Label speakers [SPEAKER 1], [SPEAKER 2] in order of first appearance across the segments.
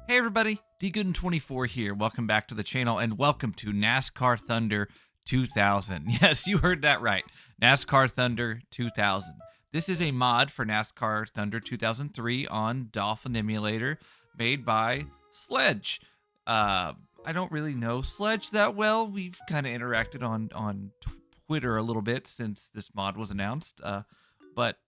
[SPEAKER 1] Hey everybody, DGooden24 here. Welcome back to the channel and welcome to NASCAR Thunder 2000. Yes, you heard that right. NASCAR Thunder 2000. This is a mod for NASCAR Thunder 2003 on Dolphin Emulator made by Sledge. I don't really know Sledge that well. We've kind of interacted on Twitter a little bit since this mod was announced. But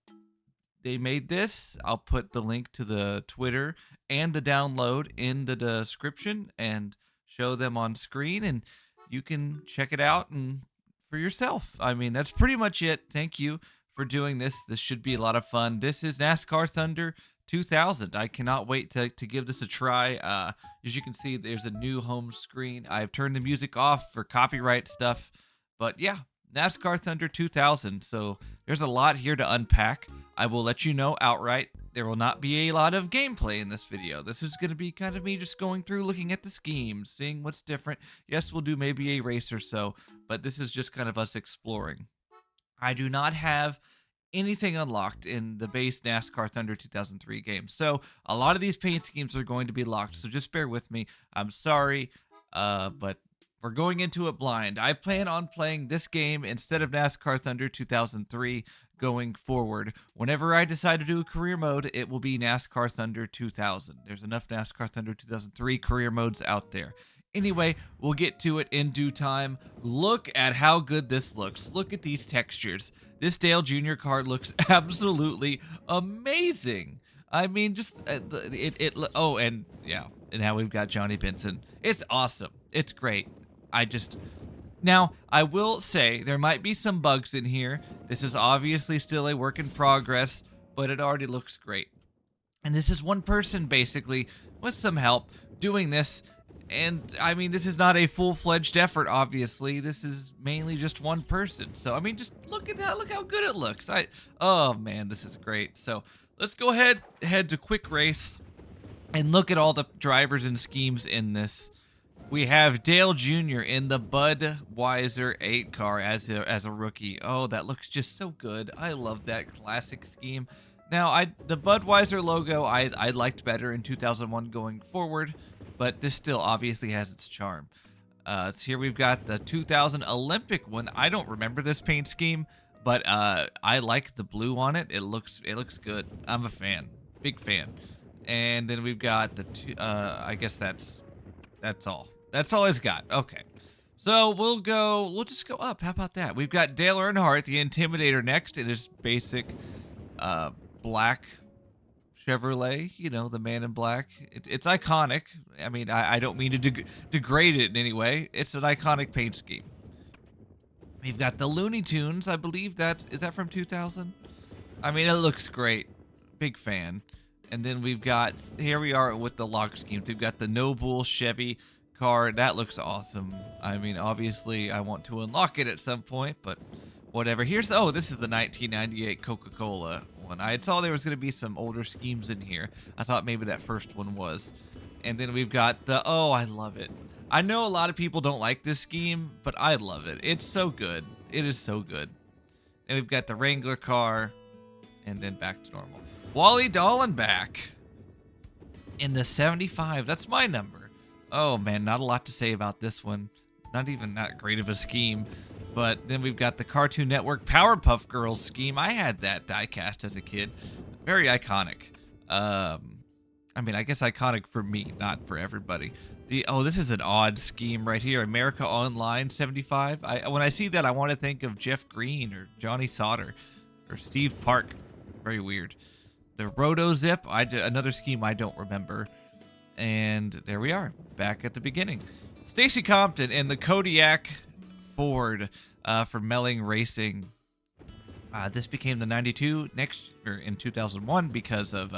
[SPEAKER 1] they made this. I'll put the link to the Twitter and the download in the description and show them on screen, and you can check it out and for yourself. I mean, that's pretty much it. Thank you for doing this. This should be a lot of fun. This is NASCAR Thunder 2000. I cannot wait to give this a try. As you can see, there's a new home screen. I've turned the music off for copyright stuff, but yeah, NASCAR Thunder 2000. So there's a lot here to unpack. I will let you know outright, there will not be a lot of gameplay in this video. This is going to be kind of me just going through, looking at the schemes, seeing what's different. Yes, we'll do maybe a race or so, but this is just kind of us exploring. I do not have anything unlocked in the base NASCAR Thunder 2003 game, so a lot of these paint schemes are going to be locked, so just bear with me. I'm sorry, but we're going into it blind. I plan on playing this game instead of NASCAR Thunder 2003 going forward. Whenever I decide to do a career mode, it will be NASCAR Thunder 2000. There's enough NASCAR Thunder 2003 career modes out there. Anyway, we'll get to it in due time. Look at how good this looks. Look at these textures. This Dale Jr. car looks absolutely amazing. I mean, just oh, and yeah, and now we've got Johnny Benson. It's awesome. It's great. Now, I will say there might be some bugs in here. This is obviously still a work in progress, but it already looks great. And this is one person, basically, with some help, doing this. And, I mean, this is not a full-fledged effort, obviously. This is mainly just one person. So, I mean, just look at that. Look how good it looks. Oh, man, this is great. So, let's go head to quick race and look at all the drivers and schemes in this. We have Dale Jr. in the Budweiser 8 car as a rookie. Oh, that looks just so good. I love that classic scheme. Now, the Budweiser logo I liked better in 2001 going forward, but this still obviously has its charm. Here we've got the 2000 Olympic one. I don't remember this paint scheme, but I like the blue on it. It looks good. I'm a fan, big fan. And then we've got the I guess that's all. That's all he's got. Okay. So we'll just go up. How about that? We've got Dale Earnhardt, the Intimidator, next in his basic black Chevrolet, you know, the man in black. It's iconic. I mean, I don't mean to degrade it in any way. It's an iconic paint scheme. We've got the Looney Tunes. I believe is that from 2000? I mean, it looks great. Big fan. And then here we are with the lock schemes. We've got the Noble Chevy car. That looks awesome. I mean, obviously, I want to unlock it at some point, but whatever. This is the 1998 Coca-Cola one. I saw there was going to be some older schemes in here. I thought maybe that first one was. And then we've got oh, I love it. I know a lot of people don't like this scheme, but I love it. It's so good. It is so good. And we've got the Wrangler car, and then back to normal. Wally Dallenbach in the 75. That's my number. Oh, man, not a lot to say about this one. Not even that great of a scheme. But then we've got the Cartoon Network Powerpuff Girls scheme. I had that diecast as a kid. Very iconic. I mean, I guess iconic for me, not for everybody. This is an odd scheme right here. America Online 75. When I see that, I want to think of Jeff Green or Johnny Sauter or Steve Park. Very weird. The Roto Zip, another scheme I don't remember. And there we are, back at the beginning. Stacy Compton in the Kodiak Ford for Melling Racing. This became the 92 in 2001 because of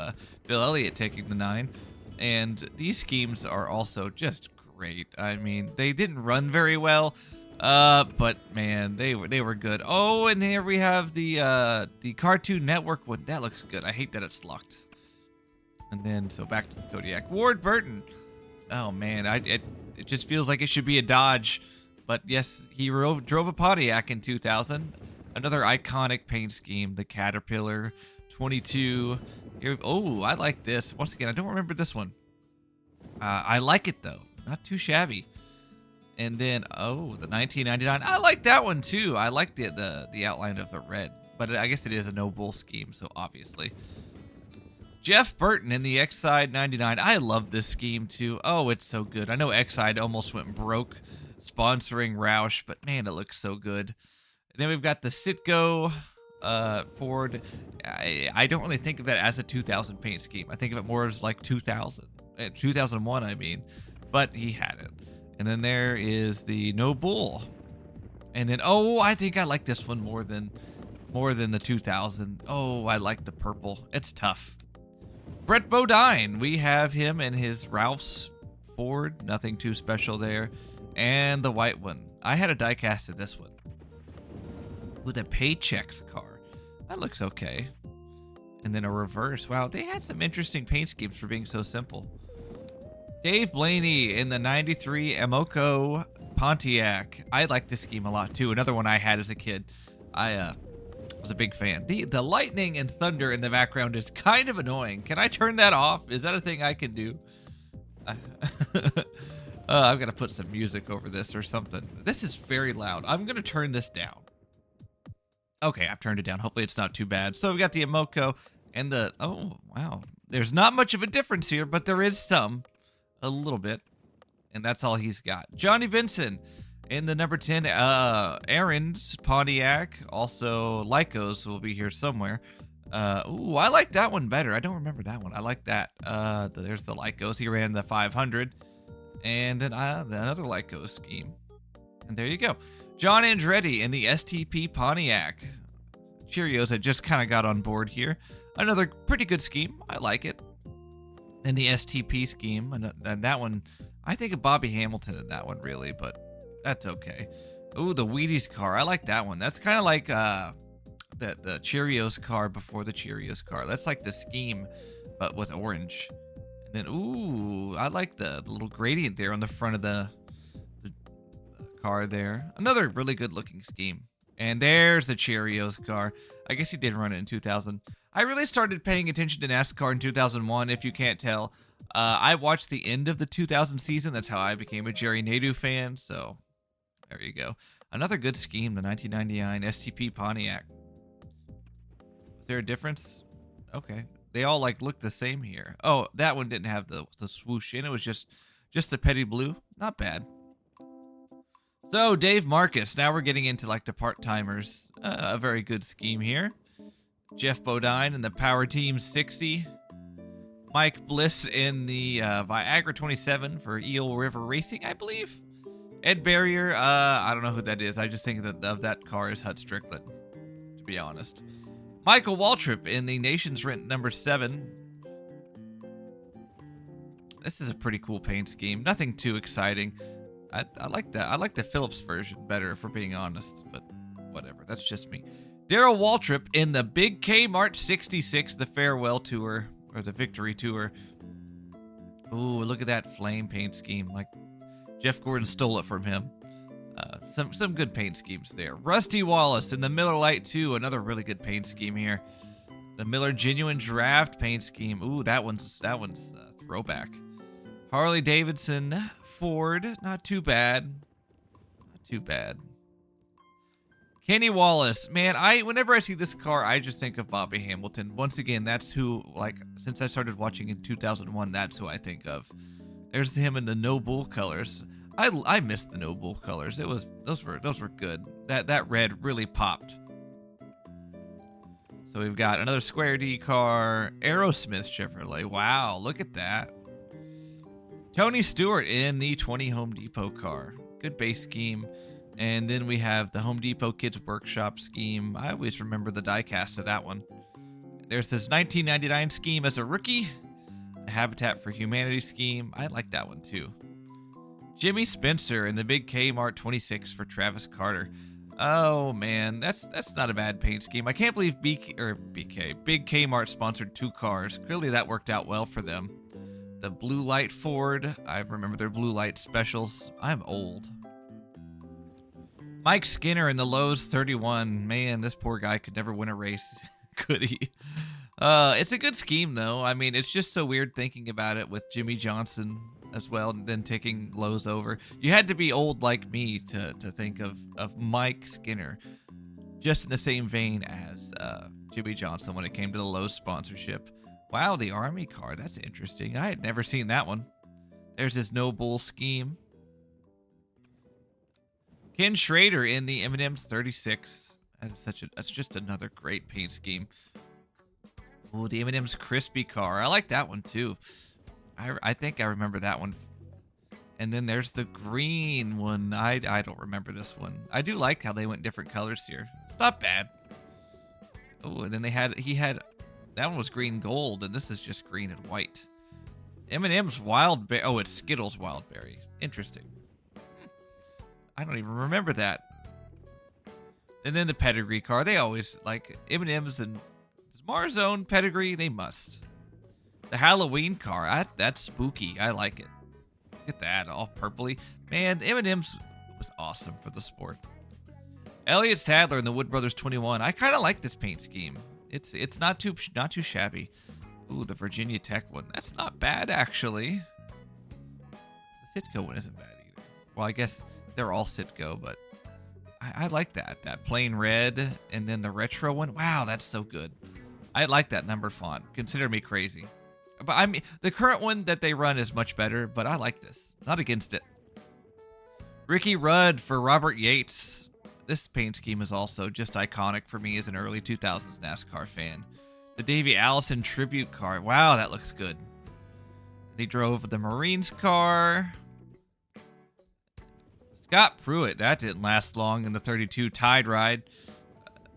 [SPEAKER 1] Bill Elliott taking the 9. And these schemes are also just great. I mean, they didn't run very well, but man, they were good. Oh, and here we have the Cartoon Network one. That looks good. I hate that it's locked. And then, so back to the Kodiak. Ward Burton. Oh, man. It just feels like it should be a Dodge. But, yes, he drove a Pontiac in 2000. Another iconic paint scheme. The Caterpillar. 22. Oh, I like this. Once again, I don't remember this one. I like it though, not too shabby. And then, oh, the 1999. I like that one too. I like the outline of the red, but I guess it is a no bull scheme, so obviously. Jeff Burton in the X-Side 99. I love this scheme too. Oh, it's so good. I know X-Side almost went broke sponsoring Roush, but man, it looks so good. And then we've got the Citgo Ford. I don't really think of that as a 2000 paint scheme. I think of it more as like 2001, I mean. But he had it. And then there is the No Bull. And then, oh, I think I like this one more than the 2000. Oh, I like the purple. It's tough. Brett Bodine. We have him and his Ralph's Ford. Nothing too special there. And the white one. I had a diecast of this one. With a Paychecks car. That looks okay. And then a reverse. Wow, they had some interesting paint schemes for being so simple. Dave Blaney in the 93 Emoco Pontiac. I like this scheme a lot too. Another one I had as a kid. I was a big fan. The lightning and thunder in the background is kind of annoying. Can I turn that off? Is that a thing I can do? I've got to put some music over this or something. This is very loud. I'm going to turn this down. Okay, I've turned it down. Hopefully it's not too bad. So we got the Emoco and the... Oh, wow. There's not much of a difference here, but there is some. A little bit. And that's all he's got. Johnny Benson in the number 10. Aaron's Pontiac. Also, Lycos will be here somewhere. Ooh, I like that one better. I don't remember that one. I like that. There's the Lycos. He ran the 500. And then another Lycos scheme. And there you go. John Andretti in the STP Pontiac. Cheerios, I just kind of got on board here. Another pretty good scheme. I like it. And the STP scheme. And that one, I think of Bobby Hamilton in that one, really. But that's okay. Ooh, the Wheaties car. I like that one. That's kind of like the Cheerios car before the Cheerios car. That's like the scheme, but with orange. And then, ooh, I like the little gradient there on the front of the car there. Another really good looking scheme. And there's the Cheerios car. I guess he did run it in 2000. I really started paying attention to NASCAR in 2001, if you can't tell. I watched the end of the 2000 season. That's how I became a Jerry Nadeau fan. So there you go. Another good scheme, the 1999 STP Pontiac. Is there a difference? Okay. They all like look the same here. Oh, that one didn't have the swoosh in. It was just the petty blue. Not bad. So Dave Marcus. Now we're getting into like the part-timers. A very good scheme here. Jeff Bodine in the Power Team 60. Mike Bliss in the Viagra 27 for Eel River Racing, I believe. Ed Barrier. I don't know who that is. I just think of that car as Hut Strickland, to be honest. Michael Waltrip in the Nation's Rent number 7. This is a pretty cool paint scheme. Nothing too exciting. I like that. I like the Phillips version better, if we're being honest. But whatever. That's just me. Daryl Waltrip in the Big Kmart 66, the Farewell Tour, or the Victory Tour. Ooh, look at that flame paint scheme. Like, Jeff Gordon stole it from him. Some good paint schemes there. Rusty Wallace in the Miller Lite 2, another really good paint scheme here. The Miller Genuine Draft paint scheme. Ooh, that one's throwback. Harley Davidson Ford, not too bad. Not too bad. Kenny Wallace, man, whenever I see this car, I just think of Bobby Hamilton. Once again, that's who, like, since I started watching in 2001, that's who I think of. There's him in the No Bull colors. I missed the No Bull colors. Those were good. That red really popped. So we've got another Square D car, Aerosmith Chevrolet. Wow, look at that. Tony Stewart in the 20 Home Depot car. Good base scheme. And then we have the Home Depot Kids Workshop scheme. I always remember the diecast of that one. There's this 1999 scheme as a rookie. The Habitat for Humanity scheme. I like that one too. Jimmy Spencer in the Big Kmart 26 for Travis Carter. Oh man, that's not a bad paint scheme. I can't believe Big Kmart sponsored 2 cars. Clearly that worked out well for them. The Blue Light Ford. I remember their Blue Light specials. I'm old. Mike Skinner in the Lowe's 31. Man, this poor guy could never win a race, could he? It's a good scheme, though. I mean, it's just so weird thinking about it with Jimmy Johnson as well, and then taking Lowe's over. You had to be old like me to think of Mike Skinner, just in the same vein as Jimmy Johnson when it came to the Lowe's sponsorship. Wow, the Army car. That's interesting. I had never seen that one. There's his no bull scheme. Ken Schrader in the M&M's 36. That's just another great paint scheme. Oh, the M&M's crispy car. I like that one too. I think I remember that one. And then there's the green one. I don't remember this one. I do like how they went different colors here. It's not bad. Oh, and then he had that one was green gold, and this is just green and white. M&M's wild berry. Oh, it's Skittles wild berry. Interesting. I don't even remember that. And then the pedigree car. They always like M&M's and Marzone pedigree. They must. The Halloween car. That's spooky. I like it. Look at that, all purpley. Man, M&M's was awesome for the sport. Elliott Sadler in the Wood Brothers 21. I kind of like this paint scheme. It's not too shabby. Ooh, the Virginia Tech one. That's not bad, actually. The Citgo one isn't bad either. Well, I guess they're all Citgo, but I like that. That plain red, and then the retro one. Wow, that's so good. I like that number font. Consider me crazy. But I mean, the current one that they run is much better, but I like this. Not against it. Ricky Rudd for Robert Yates. This paint scheme is also just iconic for me as an early 2000s NASCAR fan. The Davey Allison tribute car. Wow, that looks good. They drove the Marines car. Scott Pruitt. That didn't last long in the 32 Tide Ride.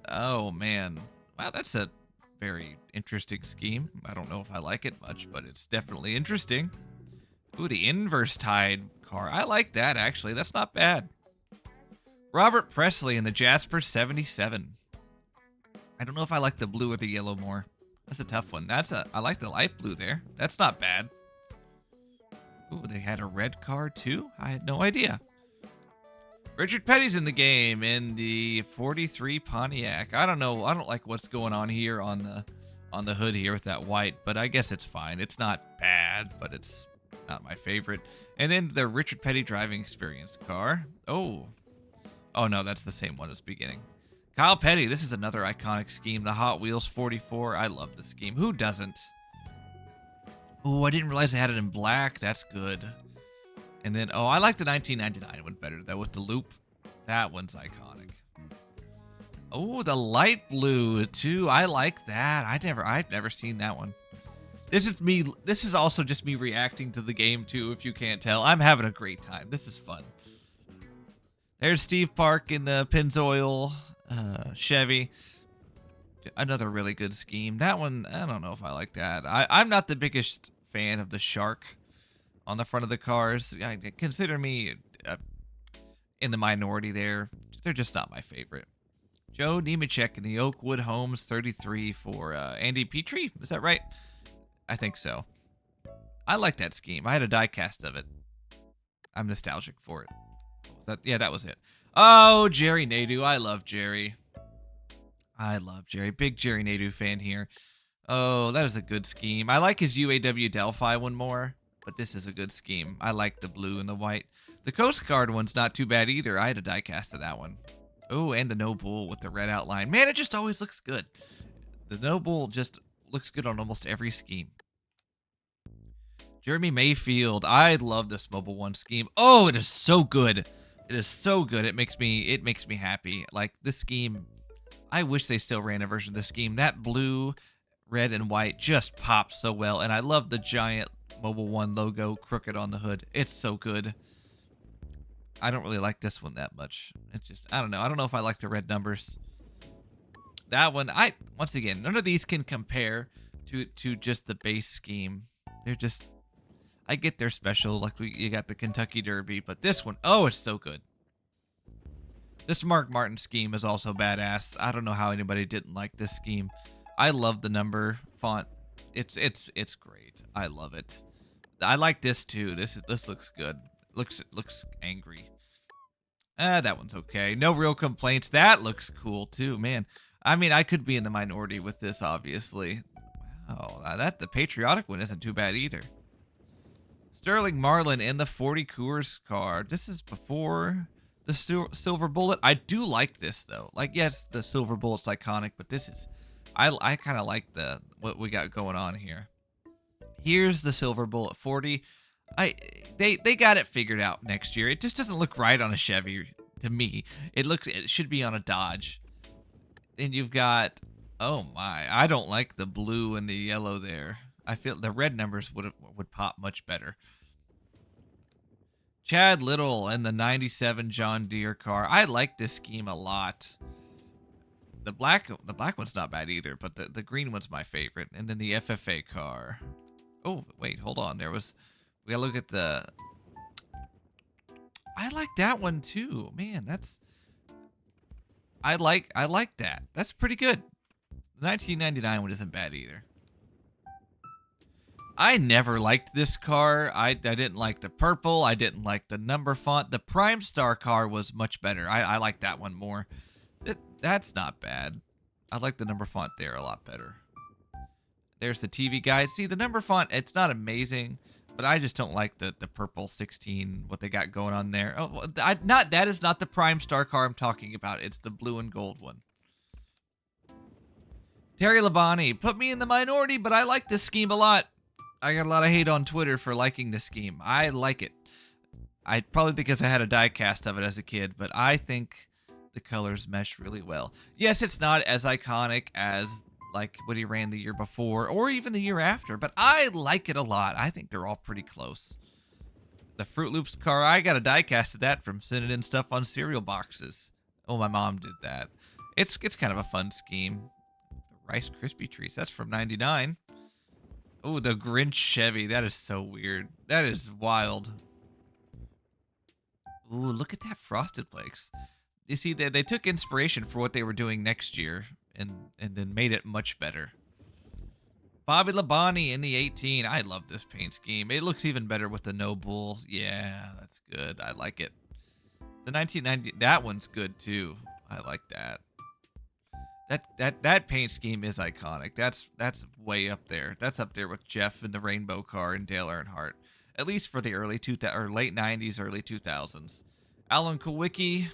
[SPEAKER 1] Oh, man. Wow, that's a very interesting scheme. I don't know if I like it much, but it's definitely interesting. Ooh, the inverse Tide car. I like that, actually. That's not bad. Robert Presley in the Jasper 77. I don't know if I like the blue or the yellow more. That's a tough one. I like the light blue there. That's not bad. Ooh, they had a red car too? I had no idea. Richard Petty's in the game in the 43 Pontiac. I don't know. I don't like what's going on here on the hood here with that white, but I guess it's fine. It's not bad, but it's not my favorite. And then the Richard Petty driving experience car. Oh no, that's the same one as beginning. Kyle Petty, this is another iconic scheme. The Hot Wheels 44. I love the scheme. Who doesn't? Oh, I didn't realize they had it in black. That's good. And then, I like the 1999 one better, though, with the loop. That one's iconic. Oh, the light blue, too. I like that. I've never seen that one. This is also just me reacting to the game, too, if you can't tell. I'm having a great time. This is fun. There's Steve Park in the Pennzoil Chevy. Another really good scheme. That one, I don't know if I like that. I'm not the biggest fan of the shark on the front of the cars. Consider me in the minority there. They're just not my favorite. Joe Nemechek in the Oakwood Homes 33 for Andy Petrie. Is that right? I think so. I like that scheme. I had a die cast of it. I'm nostalgic for it. That was it. Oh, Jerry Nadeau. I love Jerry. Big Jerry Nadeau fan here. Oh, that is a good scheme. I like his UAW Delphi one more, but this is a good scheme. I like the blue and the white. The Coast Guard one's not too bad either. I had a die cast of that one. Oh, and the No Bull with the red outline. Man, it just always looks good. The No Bull just looks good on almost every scheme. Jeremy Mayfield. I love this Mobile One scheme. Oh, it is so good. It is so good. It makes me happy. Like this scheme, I wish they still ran a version of this scheme. That blue, red, and white just pops so well. And I love the giant Mobile One logo crooked on the hood. It's so good. I don't really like this one that much. It's just, I don't know. I don't know if I like the red numbers. That one, once again, none of these can compare to just the base scheme. They're just, I get they're special. Like you got the Kentucky Derby, but this one, oh, it's so good. This Mark Martin scheme is also badass. I don't know how anybody didn't like this scheme. I love the number font. It's great. I love it. I like this too. This looks good. Looks angry. That one's okay. No real complaints. That looks cool too, man. I mean, I could be in the minority with this, obviously. Wow, the patriotic one isn't too bad either. Sterling Marlin in the 40 Coors car. This is before the Silver Bullet. I do like this though. Like, yes, the Silver Bullet's iconic, but this is, I kind of like what we got going on here. Here's the Silver Bullet 40. They got it figured out next year. It just doesn't look right on a Chevy to me. It should be on a Dodge. And you've got, oh my, I don't like the blue and the yellow there. I feel the red numbers would pop much better. Chad Little and the 97 John Deere car. I like this scheme a lot. The black one's not bad either, but the green one's my favorite. And then the FFA car. Oh, wait, hold on. We gotta look at the, I like that one too. Man, I like that. That's pretty good. The 1999 one isn't bad either. I never liked this car. I didn't like the purple. I didn't like the number font. The Prime Star car was much better. I like that one more. That's not bad. I like the number font there a lot better. There's the TV guide. See, the number font, it's not amazing, but I just don't like the purple 16, what they got going on there. Oh, that is not the Prime Star car I'm talking about. It's the blue and gold one. Terry Labonte, put me in the minority, but I like this scheme a lot. I got a lot of hate on Twitter for liking this scheme. I like it. Probably because I had a die cast of it as a kid, but I think the colors mesh really well. Yes, it's not as iconic as like what he ran the year before or even the year after, but I like it a lot. I think they're all pretty close. The Fruit Loops car, I got a die cast of that from sending in stuff on cereal boxes. Oh, my mom did that. It's kind of a fun scheme. The Rice Krispie treats, that's from 99. Oh, the Grinch Chevy. That is so weird. That is wild. Ooh, look at that Frosted Flakes. You see, they took inspiration for what they were doing next year and then made it much better. Bobby Labonte in the 18. I love this paint scheme. It looks even better with the no bull. Yeah, that's good. I like it. The 1990, that one's good too. I like that. That paint scheme is iconic. That's way up there. That's up there with Jeff and the Rainbow car and Dale Earnhardt. At least for the late 90s, early 2000s. Alan Kulwicki,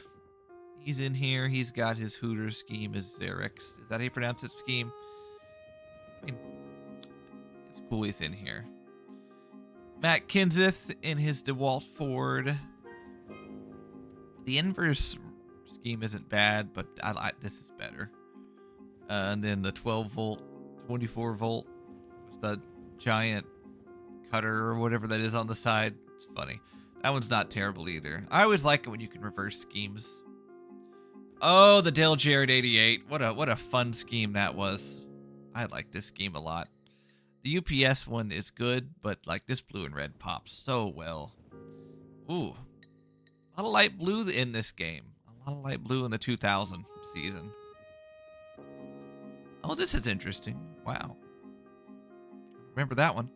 [SPEAKER 1] he's in here. He's got his Hooters scheme as Xerox. Is that how you pronounce it, scheme? I mean, it's cool he's in here. Matt Kenseth in his DeWalt Ford. The inverse scheme isn't bad, but this is better. And then the 12 volt, 24 volt, with the giant cutter or whatever that is on the side. It's funny. That one's not terrible either. I always like it when you can reverse schemes. Oh, the Dale Jarrett 88. What a fun scheme that was. I like this scheme a lot. The UPS one is good, but like this blue and red pops so well. Ooh. A lot of light blue in this game. A lot of light blue in the 2000 season. Oh, this is interesting. Wow. Remember that one.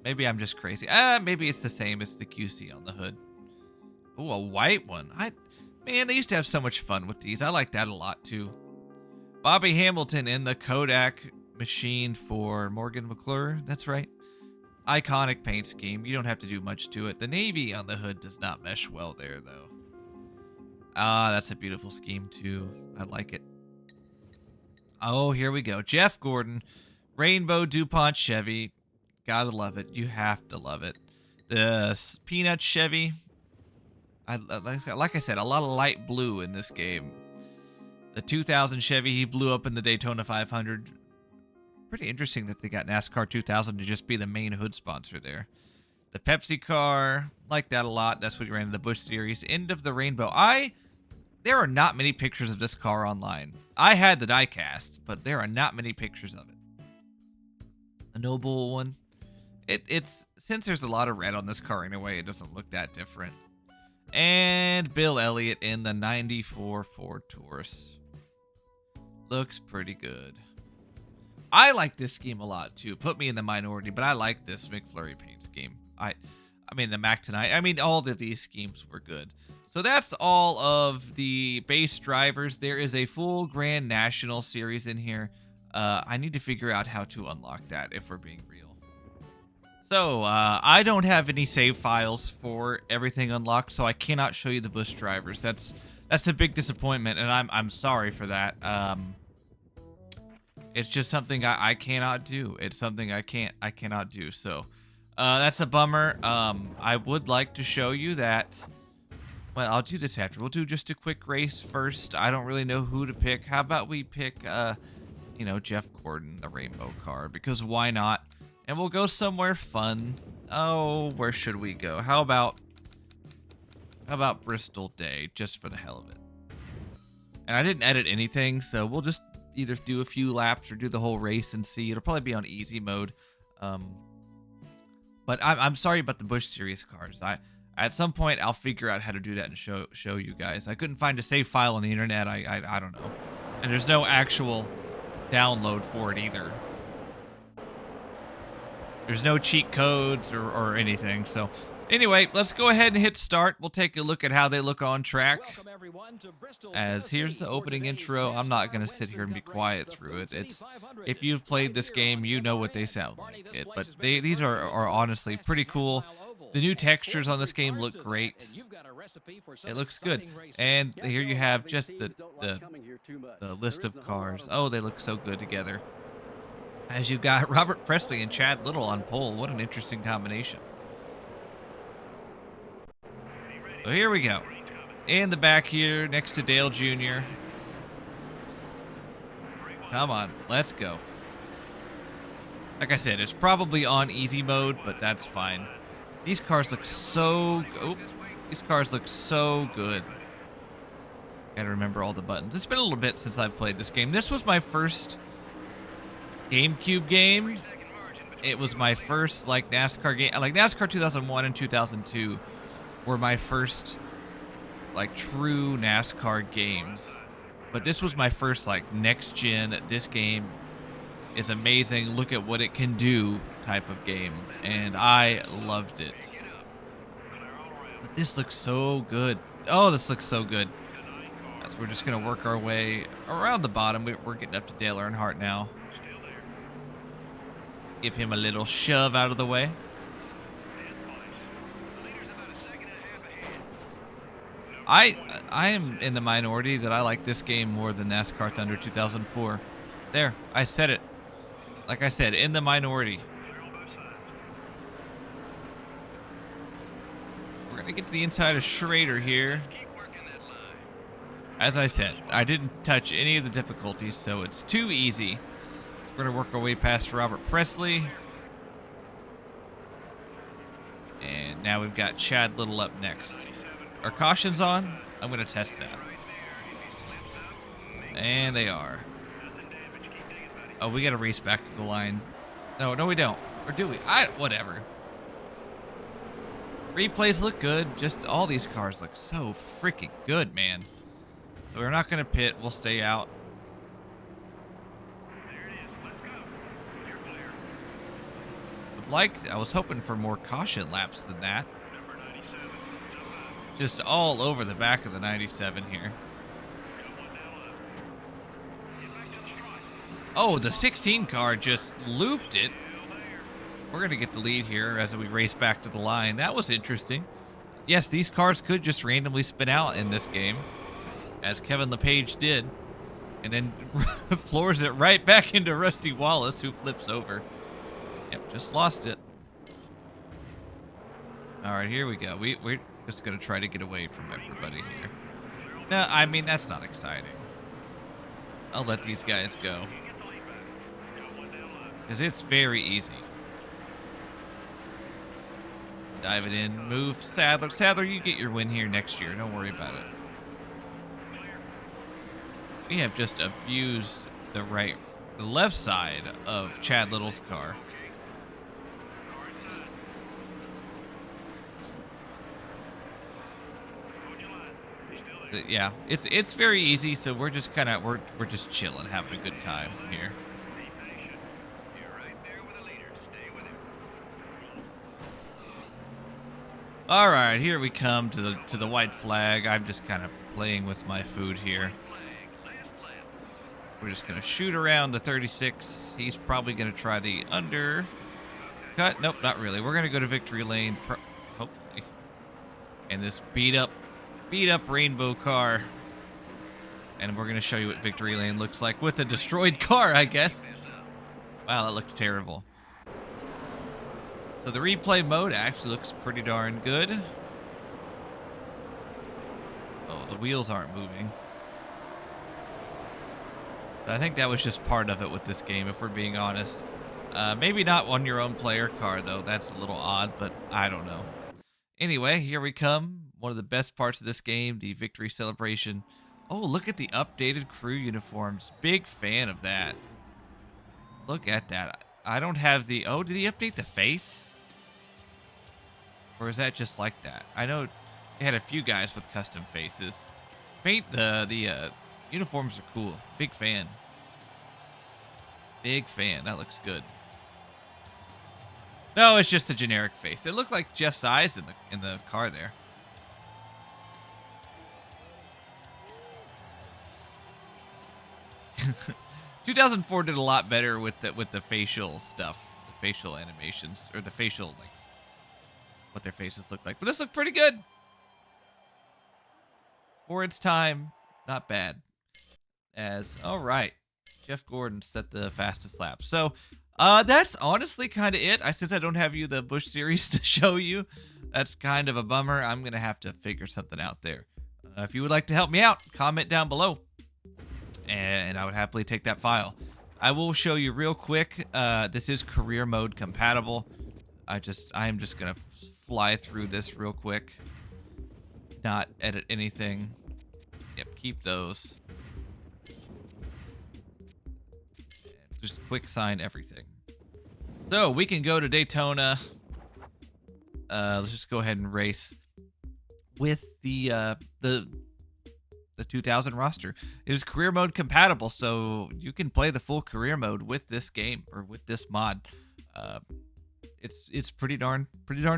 [SPEAKER 1] Maybe I'm just crazy. Maybe it's the same as the QC on the hood. Oh, a white one. Man, they used to have so much fun with these. I like that a lot, too. Bobby Hamilton in the Kodak machine for Morgan McClure. That's right. Iconic paint scheme. You don't have to do much to it. The navy on the hood does not mesh well there, though. That's a beautiful scheme, too. I like it. Oh, here we go. Jeff Gordon, Rainbow DuPont Chevy. Gotta love it. You have to love it. The Peanut Chevy. Like I said, a lot of light blue in this game. The 2000 Chevy, he blew up in the Daytona 500. Pretty interesting that they got NASCAR 2000 to just be the main hood sponsor there. The Pepsi car, like that a lot. That's what he ran in the Busch Series. End of the Rainbow. There are not many pictures of this car online. I had the diecast, but there are not many pictures of it. The Noble one. It's since there's a lot of red on this car anyway, it doesn't look that different. And Bill Elliott in the 94 Ford Taurus. Looks pretty good. I like this scheme a lot too. Put me in the minority, but I like this McFlurry paint scheme. I mean the Mac tonight. I mean all of these schemes were good. So that's all of the base drivers. There is a full Grand National series in here. I need to figure out how to unlock that if we're being real. So, I don't have any save files for everything unlocked, so I cannot show you the bush drivers. That's a big disappointment, and I'm sorry for that. It's just something I cannot do. It's something I cannot do. So, that's a bummer. I would like to show you that. Well, I'll do this after. We'll do just a quick race first. I don't really know who to pick. How about we pick, you know, Jeff Gordon, the rainbow car, because why not? And we'll go somewhere fun. Oh, where should we go? How about Bristol Day, just for the hell of it? And I didn't edit anything, so we'll just either do a few laps or do the whole race and see. It'll probably be on easy mode. But I'm sorry about the Busch Series cars. At some point I'll figure out how to do that and show you guys. I couldn't find a save file on the internet. I don't know. And there's no actual download for it either. There's no cheat codes or anything. So anyway, let's go ahead and hit start. We'll take a look at how they look on track. As here's the opening intro. I'm not going to sit here and be quiet through it. If you've played this game, you know what they sound like. But these are honestly pretty cool. The new textures on this game look great. It looks good. And here you have just the list of cars. Oh, they look so good together. As you've got Robert Presley and Chad Little on pole. What an interesting combination. So here we go. In the back here, next to Dale Jr. Come on, let's go. Like I said, it's probably on easy mode, but that's fine. These cars look so... Oh, these cars look so good. Gotta remember all the buttons. It's been a little bit since I've played this game. This was my first GameCube game. It was my first, like, NASCAR game. Like, NASCAR 2001 and 2002 were my first, like, true NASCAR games. But this was my first, like, next gen, this game is amazing, look at what it can do type of game. And I loved it. But this looks so good. Oh, this looks so good. So we're just going to work our way around the bottom. We're getting up to Dale Earnhardt now. Give him a little shove out of the way. I am in the minority that I like this game more than NASCAR Thunder 2004. There, I said it. Like I said, in the minority. We're going to get to the inside of Schrader here. As I said, I didn't touch any of the difficulties, so it's too easy. We're going to work our way past Robert Presley. And now we've got Chad Little up next. Are cautions on? I'm going to test that. And they are. Oh, we got to race back to the line. No, we don't. Or do we? Whatever. Replays look good. Just all these cars look so freaking good, man. So we're not going to pit. We'll stay out. I was hoping for more caution laps than that. Just all over the back of the 97 here. Oh, the 16 car just looped it. We're going to get the lead here as we race back to the line. That was interesting. Yes, these cars could just randomly spin out in this game, as Kevin LePage did, and then floors it right back into Rusty Wallace, who flips over. Yep, just lost it. All right, here we go. We're just going to try to get away from everybody here. No, I mean, that's not exciting. I'll let these guys go, because it's very easy. Dive it in. Move. Sadler. Sadler, you get your win here next year. Don't worry about it. We have just abused the left side of Chad Little's car. So, yeah, it's very easy. So we're just kind of we're just chilling, having a good time here. All right, here we come to the white flag. I'm just kind of playing with my food here. We're just going to shoot around the 36. He's probably going to try the under. Cut? Nope, not really. We're gonna go to victory lane, hopefully. And this beat up rainbow car. And we're gonna show you what victory lane looks like with a destroyed car, I guess. Wow, that looks terrible. So the replay mode actually looks pretty darn good. Oh, the wheels aren't moving. But I think that was just part of it with this game, if we're being honest. Maybe not on your own player car, though. That's a little odd, but I don't know. Anyway, here we come. One of the best parts of this game, the victory celebration. Oh, look at the updated crew uniforms. Big fan of that. Look at that. I don't have the... Oh, did he update the face? Or is that just like that? I know they had a few guys with custom faces. The uniforms are cool. Big fan. Big fan. That looks good. No, it's just a generic face. It looked like Jeff's eyes in the car there. ...2004 did a lot better with the facial stuff, the facial animations, or the facial, like, what their faces look like. But this looked pretty good. For its time, not bad. All right. Jeff Gordon set the fastest lap. So, that's honestly kind of it. Since I don't have the Busch Series to show you, that's kind of a bummer. I'm going to have to figure something out there. If you would like to help me out, comment down below, and I would happily take that file. I will show you real quick. This is career mode compatible. I am just going to fly through this real quick. Not edit anything. Yep, keep those. Just quick sign everything. So we can go to Daytona. Let's just go ahead and race with the 2000 roster. It is career mode compatible, so you can play the full career mode with this game or with this mod. It's pretty darn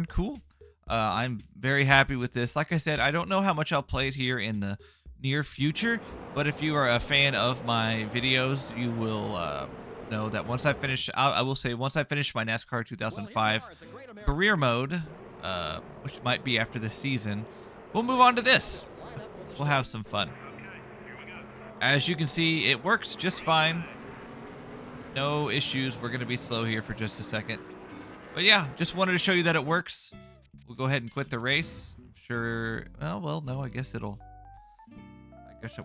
[SPEAKER 1] cool. I'm very happy with this. Like I said, I don't know how much I'll play it here in the near future, but if you are a fan of my videos, you will know that once I finish, I will say once I finish my NASCAR 2005 career mode, which might be after this season, we'll move on to this. We'll have some fun. As you can see, it works just fine. No issues. We're going to be slow here for just a second. But yeah, just wanted to show you that it works. We'll go ahead and quit the race. I'm sure... well, no, I guess it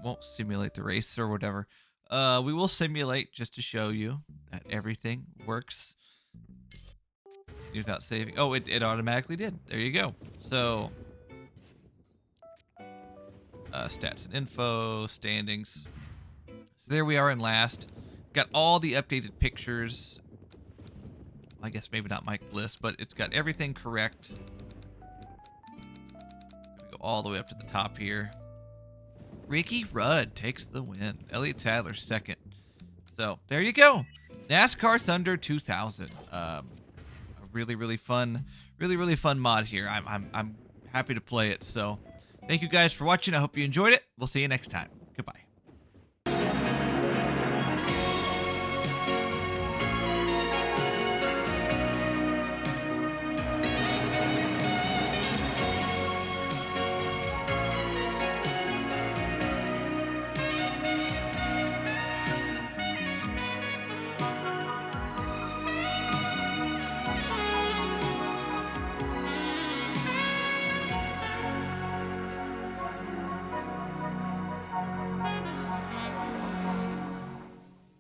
[SPEAKER 1] won't simulate the race or whatever. We will simulate just to show you that everything works without saving. Oh, it automatically did. There you go. So... stats and info, standings. So there we are in last. Got all the updated pictures. I guess maybe not Mike Bliss, but it's got everything correct. Go all the way up to the top here. Ricky Rudd takes the win. Elliott Sadler second. So there you go. NASCAR Thunder 2000. A really fun mod here. I'm happy to play it. So thank you guys for watching. I hope you enjoyed it. We'll see you next time.